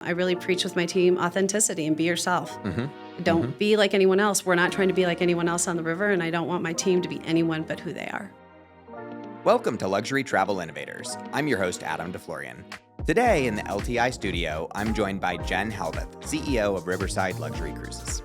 I really preach with my team authenticity and be yourself. Don't be like anyone else. We're not trying to be like anyone else on the river, and I don't want my team to be anyone but who they are. Welcome to Luxury Travel Innovators. I'm your host, Adam Deflorian. Today in the LTI studio, I'm joined by Jen Halboth, CEO of Riverside Luxury Cruises.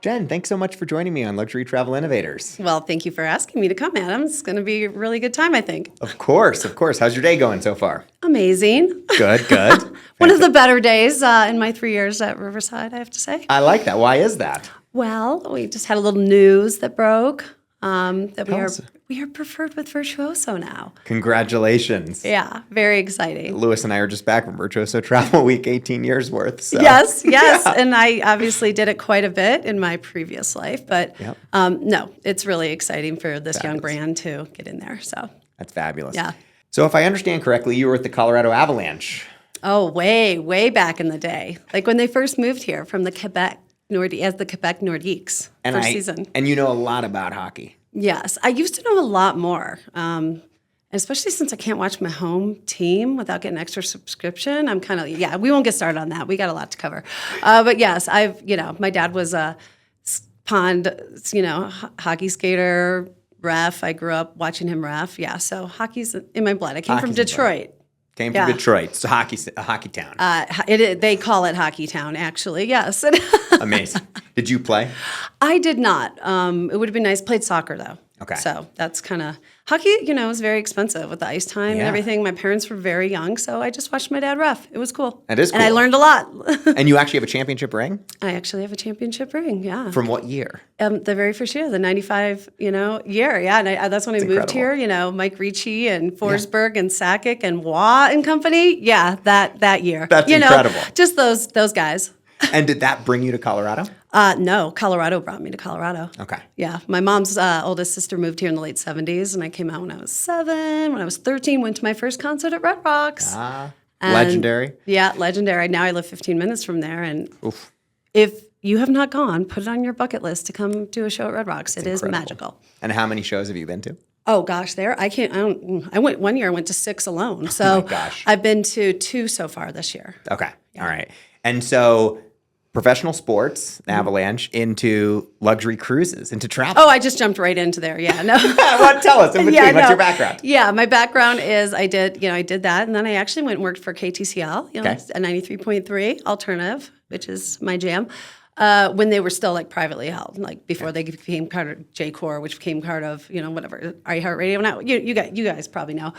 Jen, thanks so much for joining me on Luxury Travel Innovators. Well, thank you for asking me to come, Adam. It's going to be a really good time, I think. Of course. How's your day going so far? Amazing. Good. One of the better days in my 3 years at Riverside, I have to say. I like that. Why is that? Well, we just had a little news that broke that we are preferred with Virtuoso now. Congratulations. Yeah, very exciting. Lewis and I are just back from Virtuoso Travel Week, 18 years worth. So. Yes. Yeah. And I obviously did it quite a bit in my previous life. But no, it's really exciting for this young brand to get in there. So that's fabulous. Yeah. So if I understand correctly, you were at the Colorado Avalanche. Oh, way back in the day. Like when they first moved here from the Quebec Nordiques first season. And you know a lot about hockey. Yes. I used to know a lot more, especially since I can't watch my home team without getting an extra subscription. I'm kind of, we won't get started on that. We got a lot to cover. But yes, my dad was a pond, hockey skater, ref. I grew up watching him ref. Yeah, so hockey's in my blood. I came from Detroit. Detroit. It's a hockey town. They call it Hockey Town, actually. Yes. Amazing. Did you play? I did not. It would have been nice. Played soccer though. Okay. So that's kind of hockey. Is very expensive with the ice time and everything. My parents were very young, so I just watched my dad ref. It was cool. That is cool. And I learned a lot. And you actually have a championship ring? I actually have a championship ring. Yeah. From what year? The very first year, the '95, year. Yeah, and that's when I moved here. Mike Ricci and Forsberg and Sakic and Waugh and company. Yeah, that year. That's incredible. Just those guys. And did that bring you to Colorado? No, Colorado brought me to Colorado. Okay. Yeah, my mom's oldest sister moved here in the late 70s, and I came out when I was 7. When I was 13, went to my first concert at Red Rocks. Legendary. Yeah, legendary. Now I live 15 minutes from there, and Oof. If you have not gone, put it on your bucket list to come do a show at Red Rocks. It is magical. And how many shows have you been to? Oh gosh, I went one year. I went to 6 alone. So oh my gosh. I've been to 2 so far this year. Okay. Yeah. All right. And so professional sports, Avalanche, into luxury cruises, into travel. Oh, I just jumped right into there. Yeah, no. Tell us in between. What's your background? Yeah, my background is I did that, and then I actually went and worked for KTCL, a 93.3 alternative, which is my jam. When they were still like privately held, like before they became part of J-Core, which became part of whatever iHeartRadio. Now you guys probably know.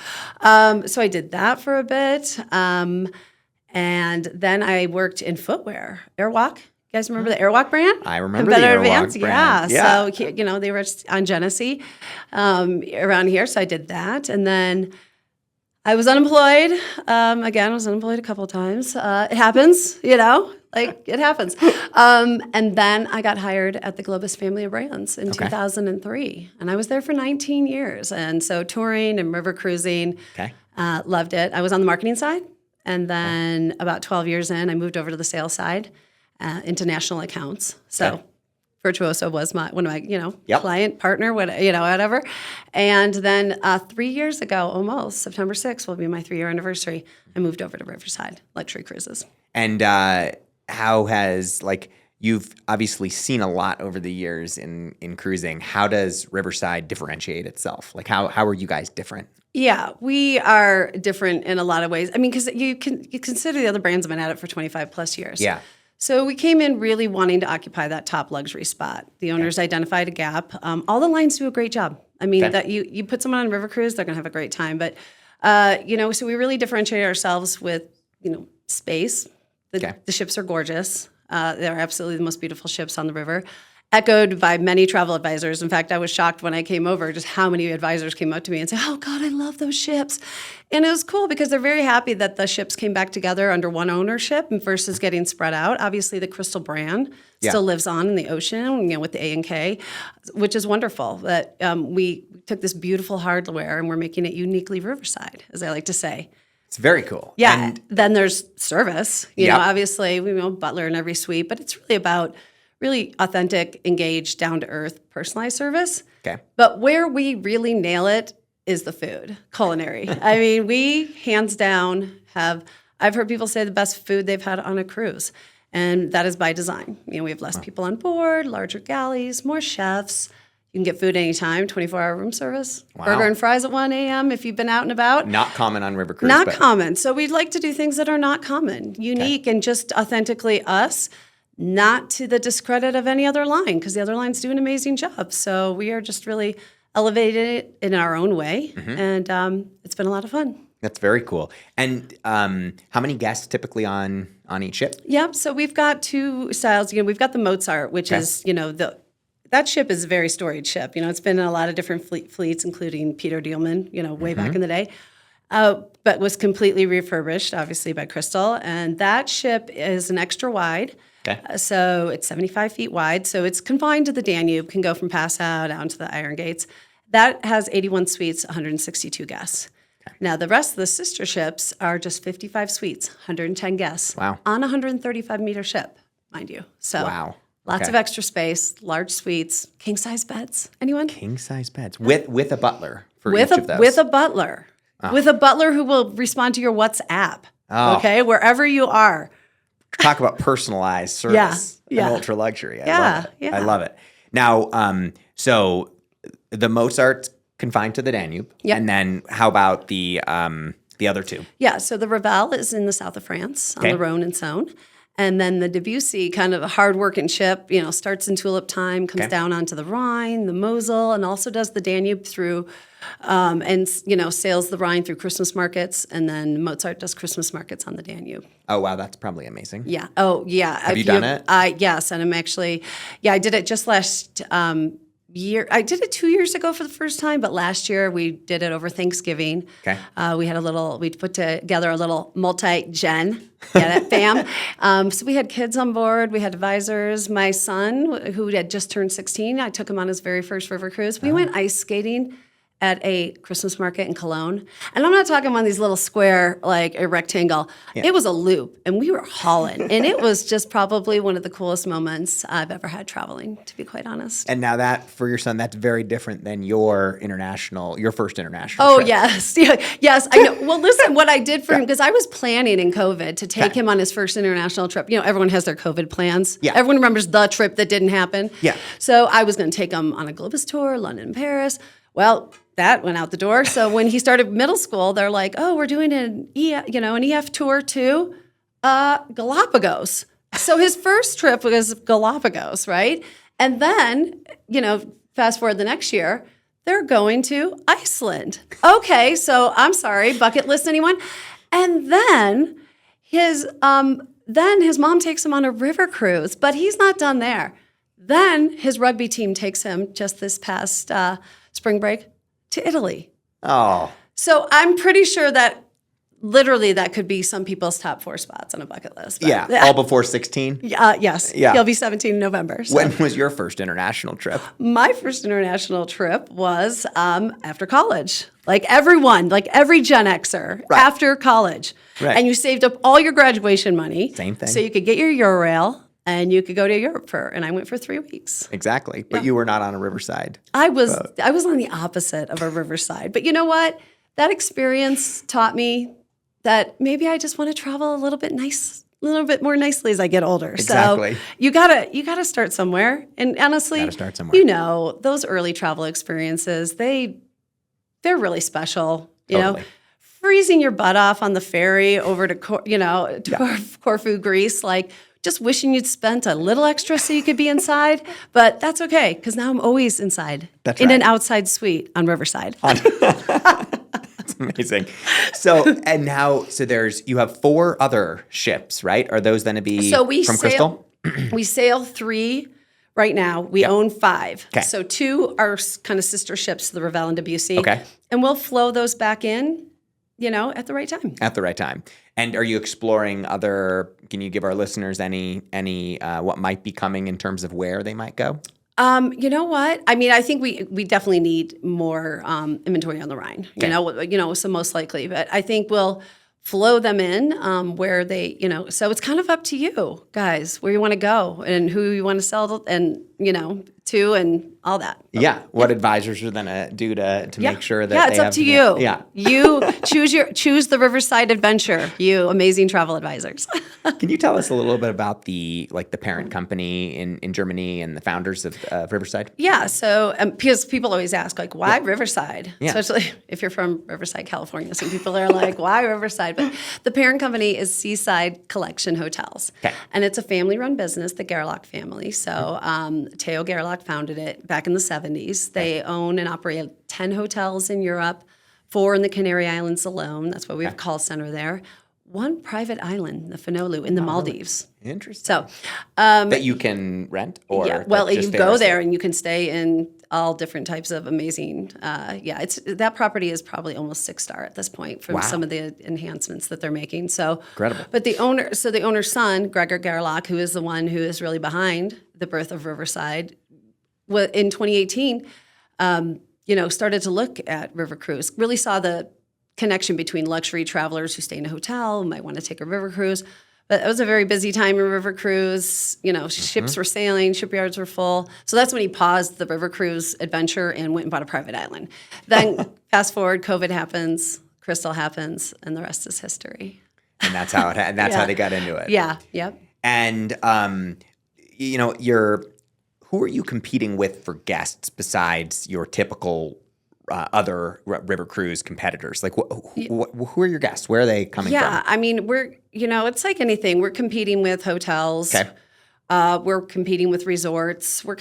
So I did that for a bit. And then I worked in footwear. Airwalk. You guys remember the Airwalk brand? I remember the Airwalk brand. Yeah. So, they were on Genesee around here. So I did that. And then I was unemployed. Again, I was unemployed a couple of times. It happens, it happens. And then I got hired at the Globus family of brands in 2003. And I was there for 19 years. And so touring and river cruising, loved it. I was on the marketing side. And then about 12 years in, I moved over to the sales side, into national accounts. So Virtuoso was one of my, client, partner, whatever. And then 3 years ago, almost, September 6th will be my 3-year anniversary, I moved over to Riverside Luxury Cruises. And how has, you've obviously seen a lot over the years in cruising. How does Riverside differentiate itself? How are you guys different? Yeah, we are different in a lot of ways. I mean, because you consider the other brands have been at it for 25 plus years. Yeah. So we came in really wanting to occupy that top luxury spot. The owners identified a gap. All the lines do a great job. I mean, that you put someone on a river cruise, they're going to have a great time. But, so we really differentiate ourselves with, space. The ships are gorgeous. They're absolutely the most beautiful ships on the river. Echoed by many travel advisors. In fact, I was shocked when I came over just how many advisors came up to me and said, "Oh God, I love those ships." And it was cool because they're very happy that the ships came back together under one ownership versus getting spread out. Obviously, the Crystal brand still lives on in the ocean, with the A&K, which is wonderful. That we took this beautiful hardware and we're making it uniquely Riverside, as I like to say. It's very cool. Yeah. And then there's service. Obviously, butler in every suite, but it's really about really authentic, engaged, down-to-earth, personalized service. Okay. But where we really nail it is the food, culinary. I mean, we hands down I've heard people say the best food they've had on a cruise. And that is by design. We have less people on board, larger galleys, more chefs. You can get food anytime, 24-hour room service. Wow. Burger and fries at 1 a.m. if you've been out and about. Not common on River Cruise. Not common. So we'd like to do things that are not common, unique, and just authentically us, not to the discredit of any other line, because the other lines do an amazing job. So we are just really elevated it in our own way, and it's been a lot of fun. That's very cool. And how many guests typically on each ship? Yep. So we've got two styles. We've got the Mozart, which is, that ship is a very storied ship. It's been in a lot of different fleets, including Peter Dielman, way back in the day, but was completely refurbished, obviously, by Crystal. And that ship is an extra wide. Okay. So it's 75 feet wide. So it's confined to the Danube, can go from Passau down to the Iron Gates. That has 81 suites, 162 guests. Now, the rest of the sister ships are just 55 suites, 110 guests. Wow. On a 135-meter ship, mind you. So wow. Lots of extra space, large suites, king-size beds. Anyone? King-size beds. With a butler for each of those. With a butler. Oh. With a butler who will respond to your WhatsApp. Oh. Okay? Wherever you are. Talk about personalized service. Yeah. And ultra luxury. I love it. Now, so the Mozart's confined to the Danube. Yep. And then how about the other two? Yeah, so the Ravel is in the south of France on the Rhone and Saône. And then the Debussy, kind of a hard-working ship, starts in tulip time, comes down onto the Rhine, the Mosel, and also does the Danube through, and sails the Rhine through Christmas markets. And then Mozart does Christmas markets on the Danube. Oh, wow, that's probably amazing. Yeah. Oh, yeah. Have you done it? Yes, and I'm actually, I did it just last year. I did it 2 years ago for the first time, but last year we did it over Thanksgiving. Okay. We put together a little multi-gen, get it, fam. So we had kids on board, we had advisors. My son, who had just turned 16, I took him on his very first river cruise. We went ice skating at a Christmas market in Cologne. And I'm not talking about these little square, like a rectangle. Yeah. It was a loop, and we were hauling. And it was just probably one of the coolest moments I've ever had traveling, to be quite honest. And now that, for your son, that's very different than your first international trip. Yes. Yes, I know. Well, listen, what I did for him, because I was planning in COVID to take him on his first international trip. Everyone has their COVID plans. Yeah. Everyone remembers the trip that didn't happen. Yeah. So I was going to take him on a Globus tour, London and Paris. Well, that went out the door. So when he started middle school, they're like, "Oh, we're doing an EF tour to Galapagos." So his first trip was Galapagos, right? And then, fast forward the next year, they're going to Iceland. Okay, so I'm sorry, bucket list, anyone? And then his mom takes him on a river cruise, but he's not done there. Then his rugby team takes him just this past spring break to Italy. Oh. So I'm pretty sure that literally that could be some people's top 4 spots on a bucket list. Yeah, all before 16? Yes. Yeah. He'll be 17 in November. So. When was your first international trip? My first international trip was after college. Like everyone, like every Gen Xer, after college. Right. And you saved up all your graduation money. Same thing. So you could get your Eurail. And you could go to Europe and I went for 3 weeks. Exactly. But you were not on a Riverside. I was on the opposite of a Riverside. But you know what? That experience taught me that maybe I just want to travel a little bit more nicely as I get older. Exactly. So you gotta start somewhere. And honestly, those early travel experiences, they're really special. Totally. Freezing your butt off on the ferry over to Corfu, Greece, like just wishing you'd spent a little extra so you could be inside, but that's okay because now I'm always inside in an outside suite on Riverside. That's amazing. So you have 4 other ships, right? Are those then to be from Crystal? We sail 3 right now. We own 5. Okay. So 2 are kind of sister ships, the Ravel and Debussy. Okay. And we'll flow those back in. At the right time. At the right time. And are you exploring can you give our listeners any what might be coming in terms of where they might go? You know what? I mean, I think we definitely need more inventory on the Rhine, so most likely. But I think we'll flow them in where they, so it's kind of up to you guys where you want to go and who you want to sell and, to and all that. Yeah. What advisors are going to do to make sure that it's up to you. Yeah. You choose the Riverside Adventure, you amazing travel advisors. Can you tell us a little bit about the parent company in Germany and the founders of Riverside? Yeah. So because people always ask, like, why Riverside? Yeah. Especially if you're from Riverside, California. Some people are like, why Riverside? But the parent company is Seaside Collection Hotels. Okay. And it's a family-run business, the Gerlach family. So Theo Gerlach founded it back in the 70s. They own and operate 10 hotels in Europe, 4 in the Canary Islands alone. That's why we have a call center there. 1 private island, the Fonolu, in the Maldives. Really? Interesting. So that you can rent, or you go there and you can stay in all different types of amazing. That property is probably almost 6-star at this point from some of the enhancements that they're making. So incredible. But the owner's son, Gregor Gerlach, who is the one who is really behind the birth of Riverside, in 2018, started to look at river cruise. Really saw the connection between luxury travelers who stay in a hotel and might want to take a river cruise. But it was a very busy time in river cruise. Ships were sailing, shipyards were full. So that's when he paused the river cruise adventure and went and bought a private island. Then fast forward, COVID happens, Crystal happens, and the rest is history. And that's how how they got into it. Yeah. Yep. And who are you competing with for guests besides your typical other river cruise competitors? Like, who are your guests? Where are they coming from? Yeah, I mean, we're, it's like anything. We're competing with hotels. Okay. We're competing with resorts. We're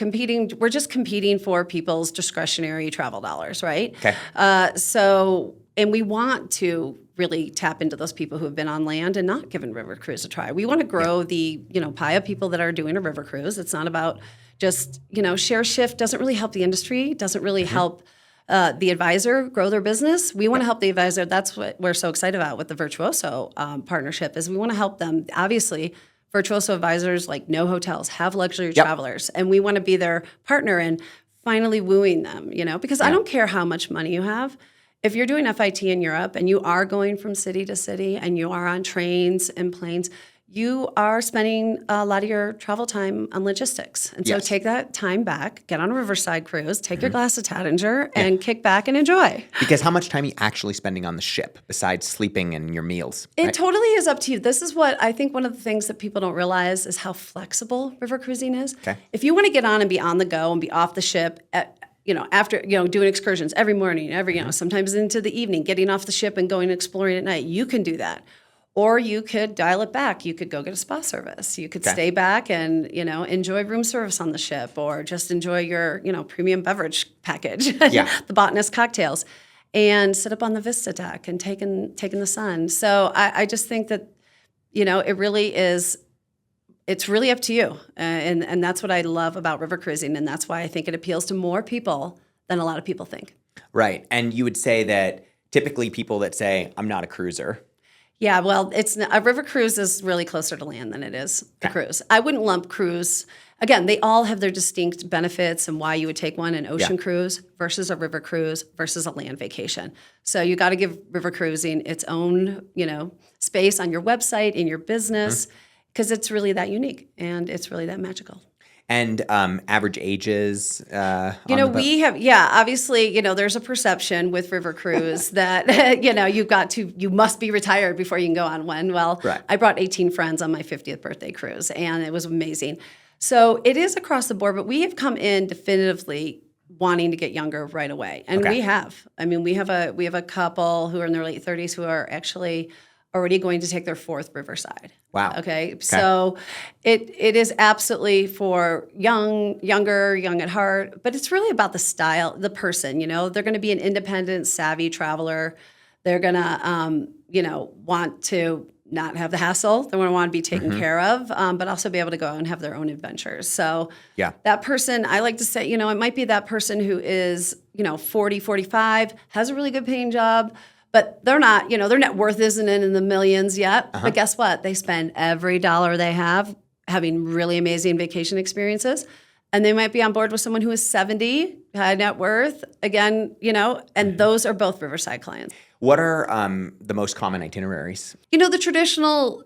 just competing for people's discretionary travel dollars, right? Okay. And we want to really tap into those people who have been on land and not given river cruise a try. We want to grow the, pie of people that are doing a river cruise. It's not about just, share shift doesn't really help the industry, doesn't really help the advisor grow their business. We want to help the advisor. That's what we're so excited about with the Virtuoso partnership is we want to help them. Obviously, Virtuoso advisors like no hotels, have luxury travelers, and we want to be their partner in finally wooing them, because I don't care how much money you have. If you're doing FIT in Europe and you are going from city to city and you are on trains and planes, you are spending a lot of your travel time on logistics. And so take that time back, get on a Riverside cruise, take your glass of Taittinger, and kick back and enjoy. Because how much time are you actually spending on the ship besides sleeping and your meals? It totally is up to you. This is what I think one of the things that people don't realize is how flexible river cruising is. Okay. If you want to get on and be on the go and be off the ship after, doing excursions every morning, sometimes into the evening, getting off the ship and going exploring at night, you can do that. Or you could dial it back. You could go get a spa service. You could stay back and, enjoy room service on the ship or just enjoy your, premium beverage package, the botanist cocktails, and sit up on the Vista deck and taking the sun. So I just think that, it really is, it's really up to you. And that's what I love about river cruising. And that's why I think it appeals to more people than a lot of people think. Right. And you would say that typically people that say, I'm not a cruiser. Yeah, well, a river cruise is really closer to land than it is the cruise. I wouldn't lump cruise. Again, they all have their distinct benefits and why you would take one, an ocean cruise versus a river cruise versus a land vacation. So you got to give river cruising its own, space on your website, in your business, because it's really that unique and it's really that magical. And average ages? We have, obviously, there's a perception with river cruise that, you must be retired before you can go on one. Well, I brought 18 friends on my 50th birthday cruise, and it was amazing. So it is across the board, but we have come in definitively wanting to get younger right away. And we have. I mean, we have a couple who are in their late 30s who are actually already going to take their 4th Riverside. Wow. Okay. So it is absolutely for young at heart, but it's really about the style, the person, they're going to be an independent, savvy traveler. They're going to, want to not have the hassle. They want to be taken care of, but also be able to go out and have their own adventures. So that person, I like to say, it might be that person who is, 40, 45, has a really good paying job, but they're not, their net worth isn't in the millions yet. But guess what? They spend every dollar they have having really amazing vacation experiences. And they might be on board with someone who is 70, high net worth, again, and those are both Riverside clients. What are the most common itineraries? The traditional,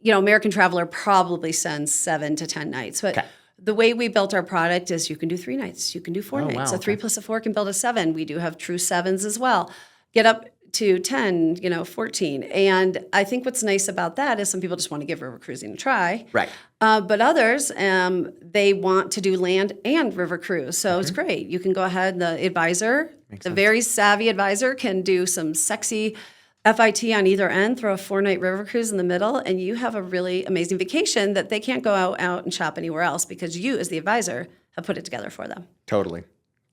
American traveler probably sends 7 to 10 nights. But the way we built our product is you can do 3 nights, you can do 4 nights. Wow, So 3 plus a 4 can build a 7. We do have true 7s as well. Get up to 10, 14. And I think what's nice about that is some people just want to give river cruising a try. Right. But others, they want to do land and river cruise. So it's great. You can go ahead, the advisor, very savvy advisor can do some sexy FIT on either end, throw a 4-night river cruise in the middle, and you have a really amazing vacation that they can't go out and shop anywhere else because you, as the advisor, have put it together for them. Totally.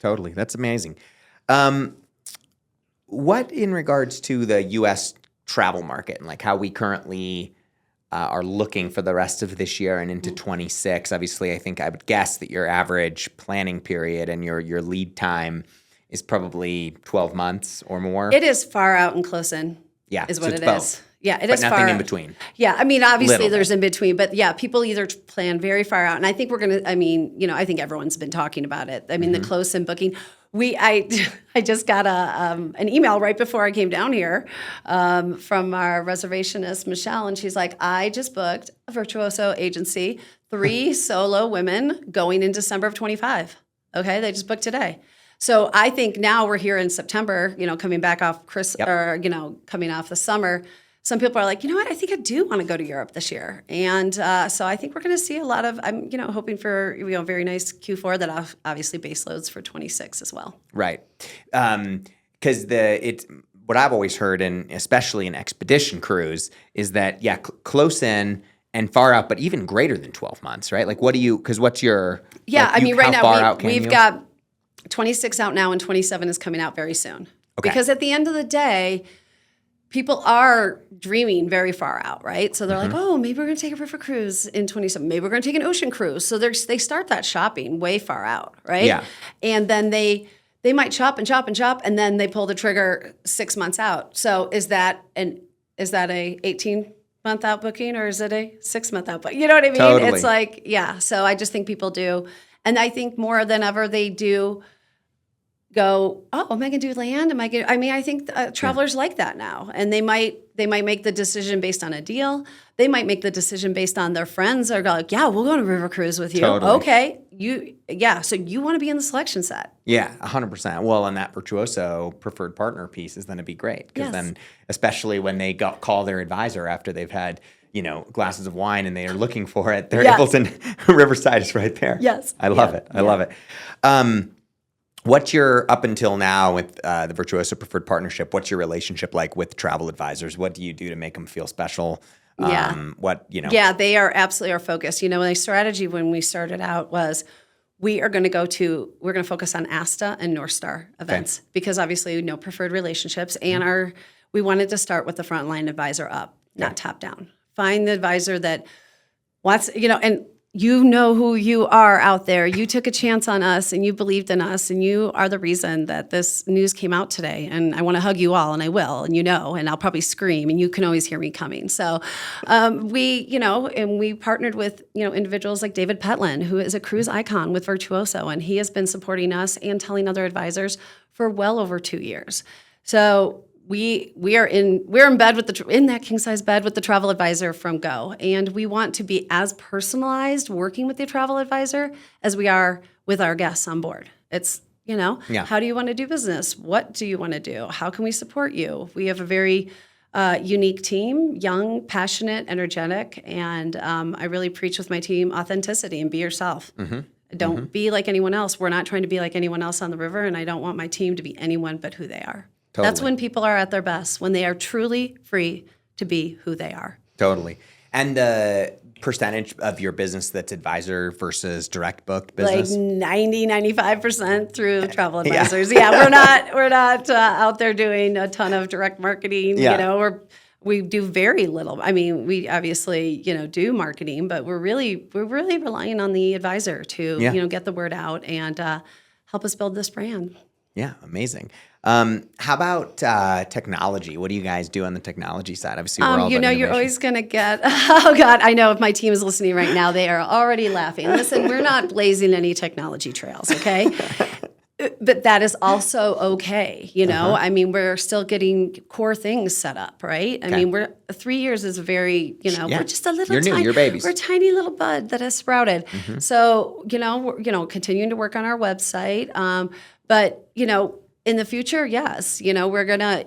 That's amazing. What in regards to the U.S. travel market and like how we currently are looking for the rest of this year and into 26? Obviously, I think I would guess that your average planning period and your lead time is probably 12 months or more. It is far out and close in. Yeah, is what so it's it both. is. Yeah, it but is nothing far in between. Yeah, I mean, obviously Little there's bit. in between, but yeah, people either plan very far out, and I think we're gonna. I mean, I think everyone's been talking about it. I mean, the close in booking. I just got an email right before I came down here from our reservationist Michelle, and she's like, I just booked a Virtuoso agency, 3 solo women going in December of 25. Okay, they just booked today. So I think now we're here in September, coming back off coming off the summer. Some people are like, you know what, I think I do want to go to Europe this year. And so I think we're going to see a lot of, I'm hoping for very nice Q4 that obviously base loads for 26 as well. Right. Because what I've always heard, and especially in expedition cruise, is that, close in and far out, but even greater than 12 months, right? Like what's your... Yeah, like, right how far now out can we've you? got 26 out now and 27 is coming out very soon. Okay. Because at the end of the day, people are dreaming very far out, right? So they're like, oh, maybe we're going to take a river cruise in 27. Maybe we're going to take an ocean cruise. So they start that shopping way far out, right? Yeah. And then they might shop and shop and shop, and then they pull the trigger 6 months out. So is that a 18-month out booking, or is it a 6-month out booking? You know what I mean? Totally. It's like, yeah. So I just think people do. And I think more than ever they do go, oh, am I going to do land? I think travelers like that now. And they might make the decision based on a deal. They might make the decision based on their friends or go like, yeah, we'll go on a river cruise with you. Totally. Okay. So you want to be in the selection set. Yeah, 100%. Well, and that Virtuoso preferred partner piece is going to be great. Because then, especially when they call their advisor after they've had glasses of wine and they are looking for it, they're able to, Riverside is right there. Yes. I love it. I love it. What's your, up until now with the Virtuoso Preferred Partnership, what's your relationship like with travel advisors? What do you do to make them feel special? Yeah, they are absolutely our focus. My strategy when we started out was we're going to focus on ASTA and North Star events because obviously preferred relationships and we wanted to start with the frontline advisor up, not top down. Find the advisor that wants, and who you are out there. You took a chance on us and you believed in us and you are the reason that this news came out today. And I want to hug you all and I will, and and I'll probably scream and you can always hear me coming. So we partnered with, individuals like David Petlin, who is a cruise icon with Virtuoso, and he has been supporting us and telling other advisors for well over 2 years. So we're in bed in that king size bed with the travel advisor from Gohl, and we want to be as personalized working with the travel advisor as we are with our guests on board. It's how do you want to do business? What do you want to do? How can we support you? We have a very unique team, young, passionate, energetic, and I really preach with my team authenticity and be yourself. Don't be like anyone else. We're not trying to be like anyone else on the river, and I don't want my team to be anyone but who they are. Totally. That's when people are at their best, when they are truly free to be who they are. Totally. And the percentage of your business that's advisor versus direct booked business? Like 95% through travel advisors. We're not out there doing a ton of direct marketing. We do very little. I mean, we obviously, do marketing, but we're really relying on the advisor to, get the word out and help us build this brand. Yeah, amazing. How about technology? What do you guys do on the technology side? Obviously, we're all about you're always going to get, oh God, I know if my team is listening right now, they are already laughing. Listen, we're not blazing any technology trails, okay? But that is also okay, you know? I mean, we're still getting core things set up, right? I mean, 3 years is very, you know, we're just a little You're new, tiny, you're babies. we're a tiny little bud that has sprouted. So, we're continuing to work on our website. But, in the future, yes, we're gonna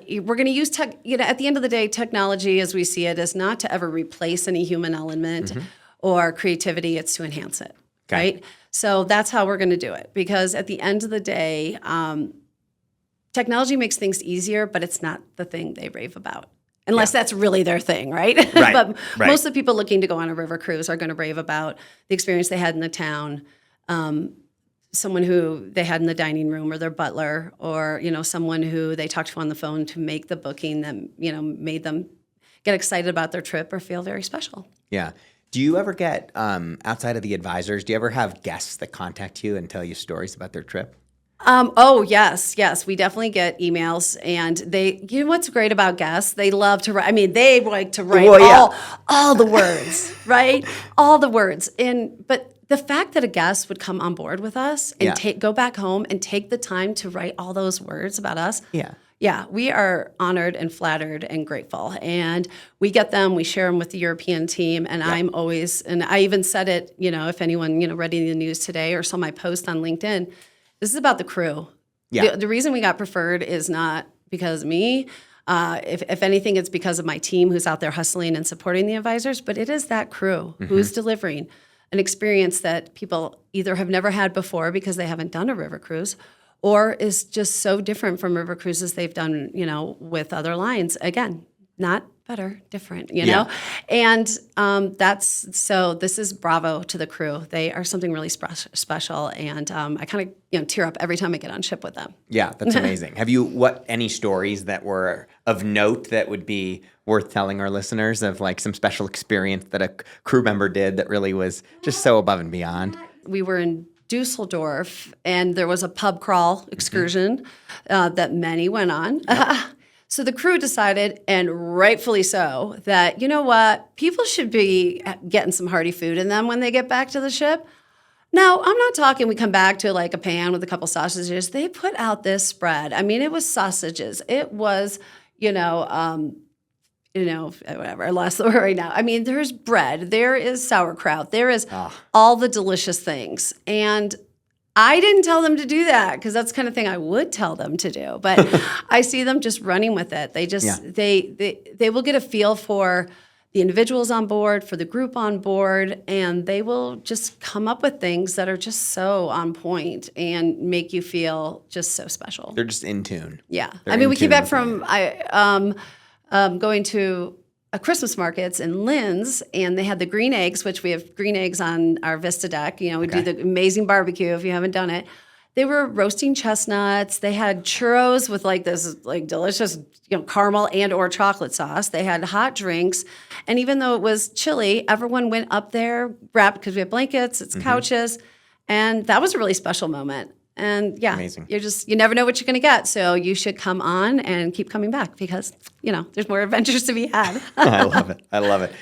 use tech. At the end of the day, technology, as we see it, is not to ever replace any human element or creativity. It's to enhance it, right? So that's how we're going to do it. Because at the end of the day, technology makes things easier, but it's not the thing they rave about. Unless that's really their thing, right? But most of the people looking to go on a river cruise are going to rave about the experience they had in the town. Someone who they had in the dining room, or their butler, or someone who they talked to on the phone to make the booking that made them get excited about their trip or feel very special. Yeah. Do you ever get outside of the advisors? Do you ever have guests that contact you and tell you stories about their trip? Oh, yes. We definitely get emails, and what's great about guests? They love to write. I mean, they like to write all the words, right? All the words. But the fact that a guest would come on board with us and go back home and take the time to write all those words about us. Yeah, we are honored and flattered and grateful. And we get them, we share them with the European team. And I'm always, and I even said it, if anyone, read the news today or saw my post on LinkedIn, this is about the crew. Yeah. The reason we got preferred is not because of me. If anything, it's because of my team who's out there hustling and supporting the advisors. But it is that crew who's delivering an experience that people either have never had before because they haven't done a river cruise, or is just so different from river cruises they've done, with other lines. Again, not better, different, know? And this is bravo to the crew. They are something really special. And I kind of, tear up every time I get on ship with them. Yeah, that's amazing. Have you, any stories that were of note that would be worth telling our listeners of like some special experience that a crew member did that really was just so above and beyond? We were in Dusseldorf, and there was a pub crawl excursion that many went on. So the crew decided, and rightfully so, that, people should be getting some hearty food in them when they get back to the ship. Now, I'm not talking we come back to like a pan with a couple sausages. They put out this spread. I mean, it was sausages. It was, whatever, I lost the word right now. I mean, there's bread, there is sauerkraut, there is all the delicious things. And I didn't tell them to do that because that's the kind of thing I would tell them to do. But I see them just running with it. They just, they will get a feel for the individuals on board, for the group on board, and they will just come up with things that are just so on point and make you feel just so special. They're just in tune. Yeah. I mean, we came back from going to a Christmas markets in Linz, and they had the green eggs, which we have green eggs on our Vista deck. We do the amazing barbecue if you haven't done it. They were roasting chestnuts. They had churros with like this like delicious, caramel and or chocolate sauce. They had hot drinks. And even though it was chilly, everyone went up there, wrapped because we have blankets, it's couches. And that was a really special moment. And amazing. You never know what you're going to get. So you should come on and keep coming back because, there's more adventures to be had. I love it.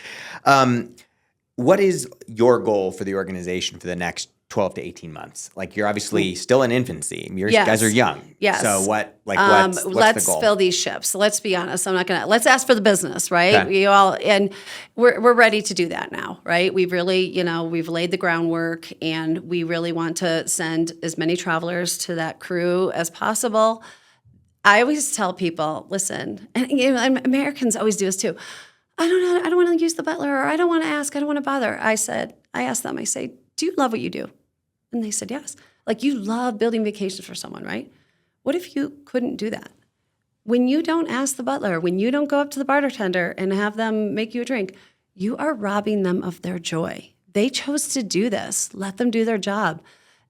What is your goal for the organization for the next 12 to 18 months? Like, you're obviously still in infancy. You guys are young. Yes. So what's the goal? Let's fill these ships. Let's be honest. Let's ask for the business, right? Okay. We're ready to do that now, right? We've really, we've laid the groundwork, and we really want to send as many travelers to that crew as possible. I always tell people, listen, and Americans always do this too. I don't want to use the butler, or I don't want to ask, I don't want to bother. I asked them, I say, do you love what you do? And they said, yes. Like, you love building vacations for someone, right? What if you couldn't do that? When you don't ask the butler, when you don't go up to the bartender and have them make you a drink, you are robbing them of their joy. They chose to do this. Let them do their job,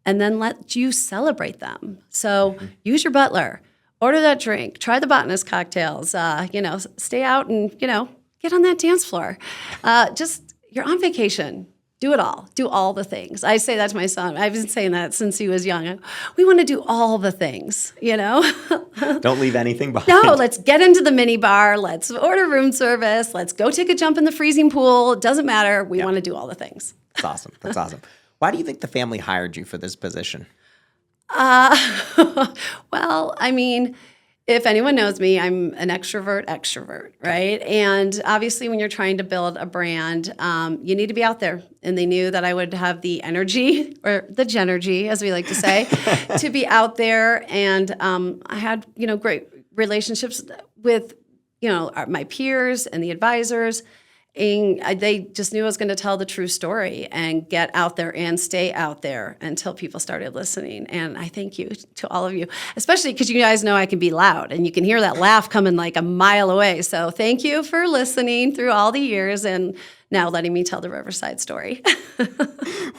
and then let you celebrate them. So use your butler, order that drink, try the botanist cocktails, stay out and, get on that dance floor. You're on vacation. Do it all. Do all the things. I say that to my son. I've been saying that since he was young. We want to do all the things, Don't leave anything behind. No, let's get into the mini bar. Let's order room service. Let's go take a jump in the freezing pool. It doesn't matter. We want to do all the things. That's awesome. Why do you think the family hired you for this position? Well, I mean, if anyone knows me, I'm an extrovert, right? And obviously, when you're trying to build a brand, you need to be out there. And they knew that I would have the energy, or the Genergy, as we like to say, to be out there. And I had, great relationships with, my peers and the advisors. And they just knew I was going to tell the true story and get out there and stay out there until people started listening. And I thank you to all of you, especially because you guys know I can be loud and you can hear that laugh coming like a mile away. So thank you for listening through all the years and now letting me tell the Riverside story.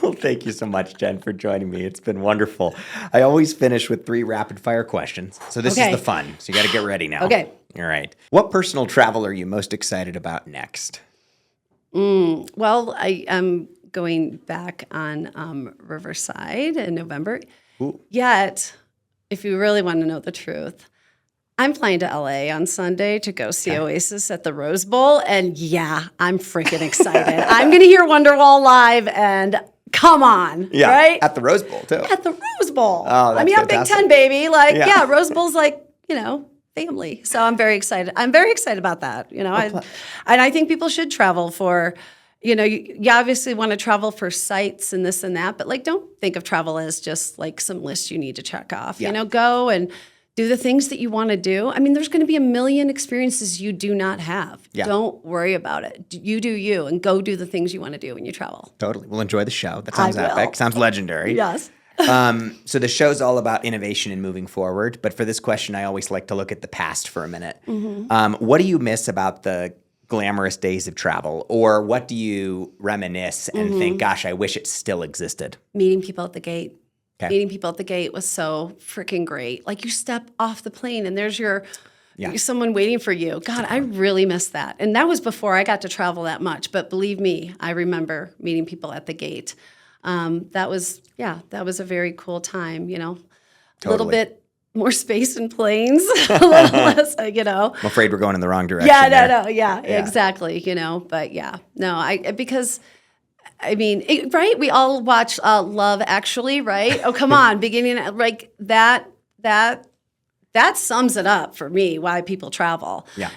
Well, thank you so much, Jen, for joining me. It's been wonderful. I always finish with 3 rapid fire questions. So this is the fun. So you got to get ready now. Okay. All right. What personal travel are you most excited about next? Well, I am going back on Riverside in November. Ooh. Yet, if you really want to know the truth, I'm flying to LA on Sunday to go see Oasis at the Rose Bowl. And yeah, I'm freaking excited. I'm going to hear Wonderwall live and come on, right? At the Rose Bowl, too. At the Rose Bowl. Oh, that's I'm Big Ten, baby. Rose Bowl's family. So I'm very excited. I'm very excited about that. And I think people should travel for, you obviously want to travel for sights and this and that, but don't think of travel as just some list you need to check off. Go and do the things that you want to do. I mean, there's going to be a million experiences you do not have. Yeah. Don't worry about it. You do you and go do the things you want to do when you travel. Totally. We'll enjoy the show. That sounds epic. Sounds legendary. Yes. So the show's all about innovation and moving forward. But for this question, I always like to look at the past for a minute. Mm-hmm. What do you miss about the glamorous days of travel? Or what do you reminisce and think, gosh, I wish it still existed? Meeting people at the gate. Okay. Meeting people at the gate was so freaking great. You step off the plane and there's someone waiting for you. God, I really miss that. And that was before I got to travel that much. But believe me, I remember meeting people at the gate. That was a very cool time, A little bit more space in planes, a little less, I'm afraid we're going in the wrong direction. Exactly, but because right? We all watch Love Actually, right? Oh, come on, beginning, that sums it up for me, why people travel. Yeah.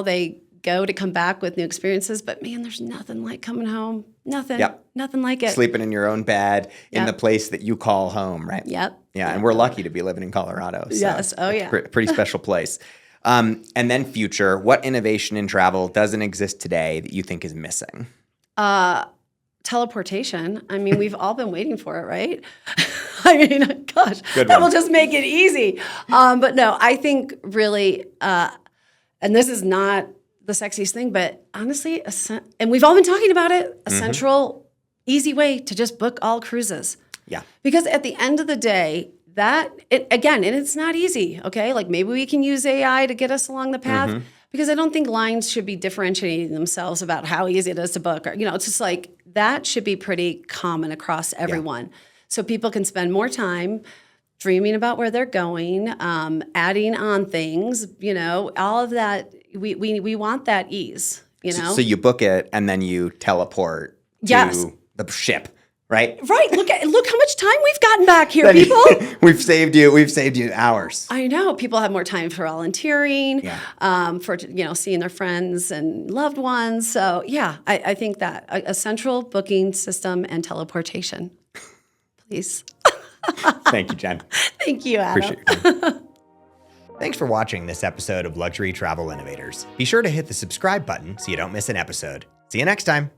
They go to come back with new experiences, but man, there's nothing like coming home. Nothing like it. Sleeping in your own bed in the place that you call home, right? Yep. Yeah, and we're lucky to be living in Colorado. So yes. Oh, yeah. Pretty special place. And then future, what innovation in travel doesn't exist today that you think is missing? Teleportation. We've all been waiting for it, right? Gosh, that will just make it easy. But no, I think really, and this is not the sexiest thing, but honestly, and we've all been talking about it, a central, easy way to just book all cruises. Yeah. Because at the end of the day, and it's not easy, okay? Maybe we can use AI to get us along the path, because I don't think lines should be differentiating themselves about how easy it is to book. Or, it's just that should be pretty common across everyone. Yeah. So people can spend more time dreaming about where they're going, adding on things, all of that. We want that ease, So you book it and then you teleport to the ship, right? Right. Look how much time we've gotten back here, people. We've saved you hours. I know. People have more time for volunteering, for seeing their friends and loved ones. So I think that a central booking system and teleportation, please. Thank you, Jen. Thank you, Adam. Appreciate your time. Thanks for watching this episode of Luxury Travel Innovators. Be sure to hit the subscribe button so you don't miss an episode. See you next time.